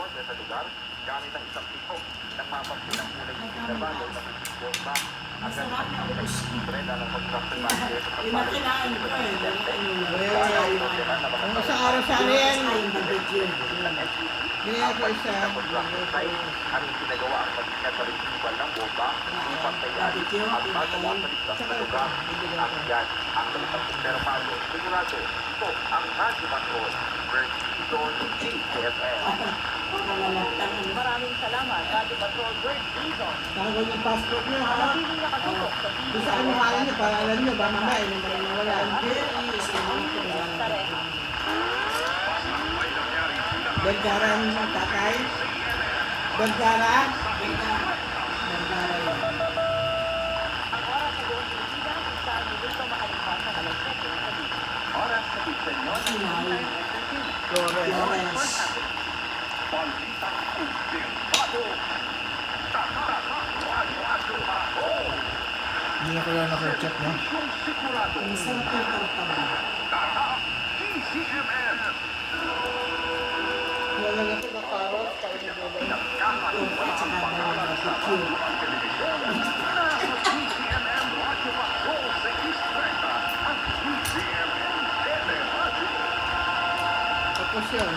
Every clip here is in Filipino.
gwardiya sa lugar gamit ang isang tipo ng mapagsilang kulay na bagay na bomba. Agad na libre na ng construction manager sa Inakinaan ko eh. Kung sa araw sana yan, ganyan ko isa. ang ginagawa ang mag-ingat sa residual ng bomba upang kayaan at magawa sa ligtas na lugar. At yan ang salitang kumpirmado. Sigurado, ito ang Radio Patrol, Version GTFM. Maraming salamat, Radio Patrol Bird Season. Tawag yung passport nyo, ha? Nabiling nakatusok sa Kung saan mo kaya nyo, para alam nyo, ba mamaya, nung may nawala. Bergara ang tatay? Bergara? Ang oras sa buong Pilipinas, kung saan dito makalipas ang alas 7 ng gabi. Oras sa kitchen nyo ng Flores. Hindi na kaya naka-check, no? Ang sarap yung tartaba. Lalagyan ko na carrot, para nyo At saka daw barbecue. Tapos yun.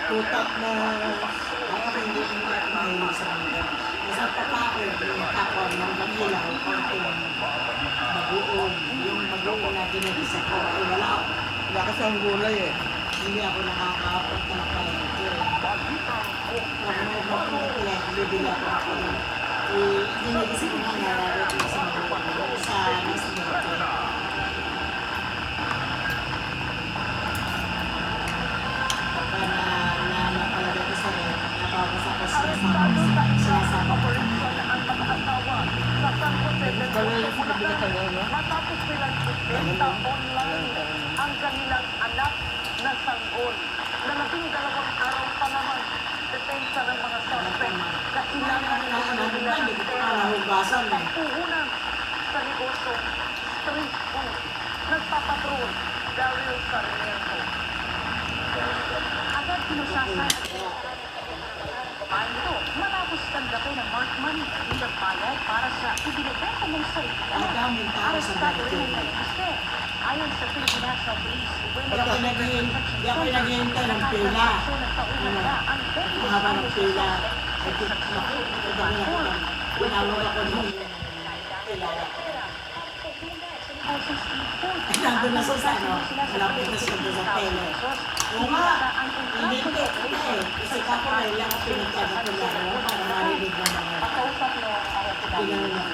Putat na Ako hindi ko mahilig sa mga. Nasa papakod, yung kapon ng bamilaw, konting bagoong. Yung bagoong na ginagisa ko, ay wala. lakas ang gulay eh. Hindi ako nakakapunta ng palengke. Kung may palengke, bibili ako ako. Ginagisa ko na nalalagot sa mga sa nasumerte. Napalagay ko sa rin, napapasa ko sinasama ko. Matapos nilang ibenta online ang kanilang anak na sanggol. Na 12 araw pa naman, depensa ng mga suspect, kailangan nila ng pera sa puhunan sa negosyo. Street food. Nagpapatrol, Daryl Sarmiento. Agad pinusasay ito, matapos tanggapin ng Mark Money bilang bayad para sa ibinibenta mong sarili. Ang daming tao sa Arestado rin barangay. ang iste. Ayon sa Philippine National Police, Hindi ako naghihintay ng pila. Mahaba ng pila. Ay, tinawag ako nung kilala ko. Ay, nandun na sa ano, malapit na siya doon sa tele. Oo nga, hindi ko eh. Kasi kako na ilang ako pinagkada ko lalo para marinig ng mga pinanunod.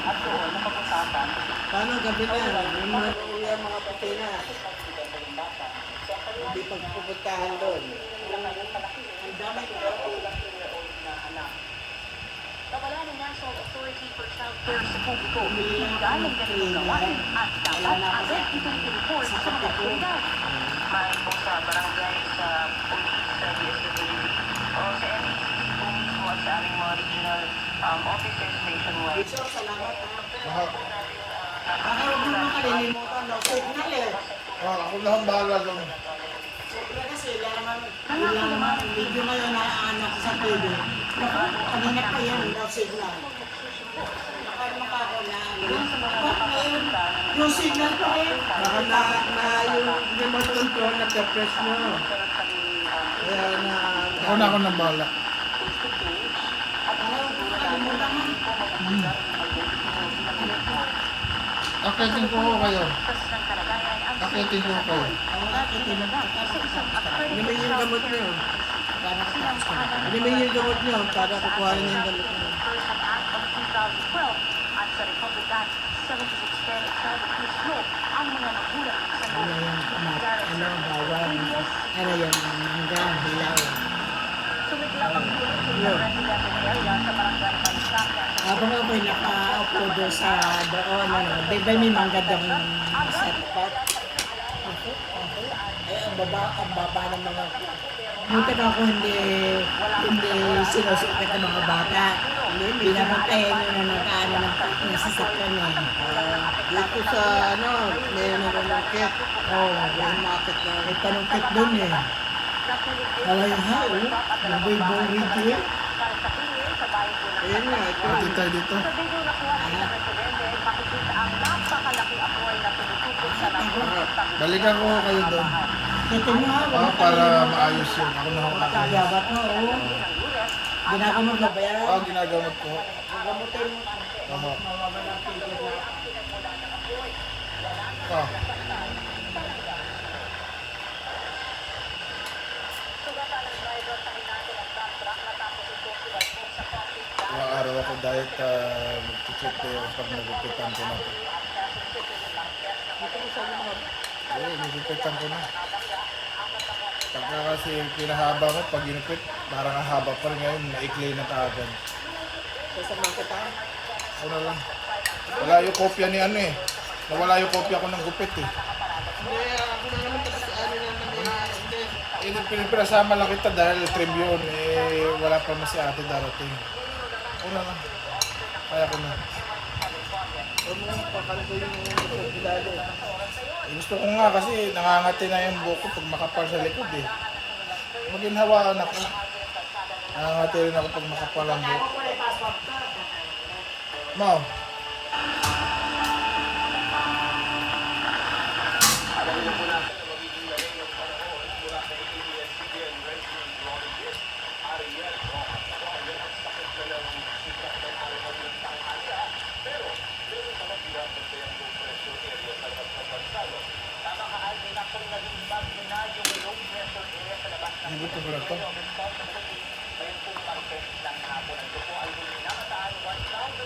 at doon napag-usapan Paano gabi na? Yung mga uwi ang mga patina. Hindi pagpupuntahan doon. Ang dami ko. Nawala ng National Authority for Child Care sa publiko dahil ng ganitong gawain at dapat agad itong i-report sa mga otoridad. May po sa barangay, sa police, sa DSWD, o sa NACC po mismo at sa aming mga regional offices nationwide. So, salamat ha. Baka huwag mo nang kalilimutan, no? Signal eh. Ako na ang bahala doon. Siyempre kasi, ilang video ngayon na anak sa TV. Naku, kanina pa yan, no signal. Baka ako na ngayon, yung signal pa rin. Baka na yung remote control na press mo. Kaya na... Ako na ang bahala. Baka huwag mo nakalimutan mo. Akitin ko kayo. Akitin ko kayo. Oo nga, kitinag ka. Ano ba yung gamot nyo? Ano ba yung gamot nyo? Para kukuha rin yung gamot nyo. Person Act of 2012 at sa Republic Act 7610 Child Abuse Law ang mga magulang sa Ano yung bawal, ano yung mangga, hilaw. Sumiklap ang tulong sa residential area sa barangay Palisaca. Habang ako'y nakaupo doon sa doon, ano, di ba may mangga doon set part? Ay, ang baba ng mga... Buti na ako hindi sinusukat ng mga bata. Binabantayan nyo na nag-ano ng sasakyan eh. Dito sa ano, may nanunungkit. Oo, Yung market na. may panungkit doon eh. na Philippines Alay ha, oh. Nabay-bong video. para sa tingin sa bayan po ng Ayan nga, ito. Pati tayo dito. Sa video na kuha ng Presidente, makikita ang napakalaking apoy na tumututok sa nagpupuntang Balikan ko kayo doon. Ito mo ha, wala Para tayo. maayos yun. Ako na ako nakayos. Kagabat mo, oh. ng Lunes. Ginagamot na ba yan? Ginagamot ko. Gamutin mo. Tama. Mawawala ang tigil na. Ah. Ilang araw ako diet, mag-check kayo pag nagupitan ko na. Nagupitan ko na. Pagka kasi pinahaba mo, pag ginupit, parang haba pa rin ngayon, maikli na kaagad. Sasama kita. Ako na lang. Wala yung kopya ni ano eh. Nawala yung kopya ko ng gupit eh. Hindi, ako na naman tapos ano na naman. Hindi. Pinasama lang kita dahil trim yun. Eh, wala pa na si ate darating. Ako na lang. Kaya ko na. Huwag mo pakalbo yung pagkilala. Gusto ko nga kasi nangangati na yung buhok ko pag makapal sa likod eh. Maginhawaan ako. Nangangati rin ako pag makapal ang buhok. Mau. Ibig ko na to.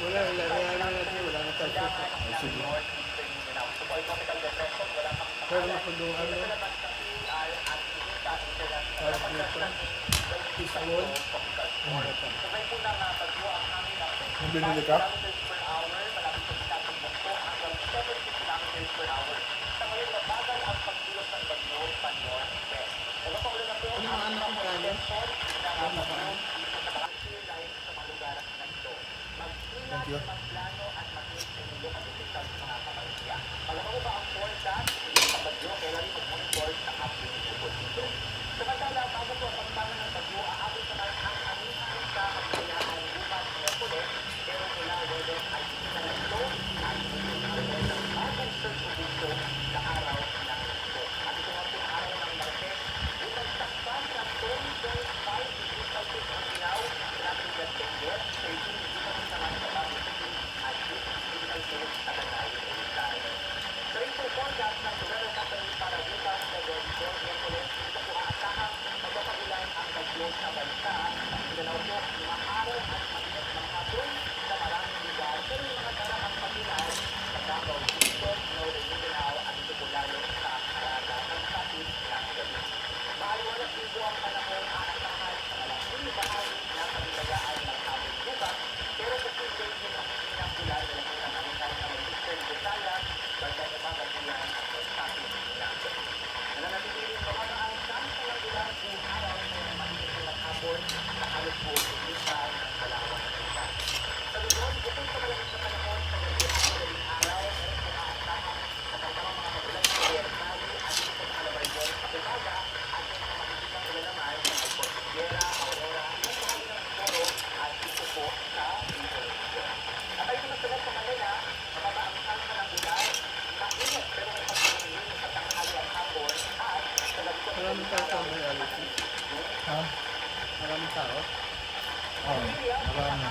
Wala, natin, wala na tayo. Sige. Pero napunduhan mo. Parang dito. Peaceful. Yung binili ka? Ano mga anak kong kanya? Thank you. Maraming tao sa reality. Ha? Maraming tao. Oo. Marami.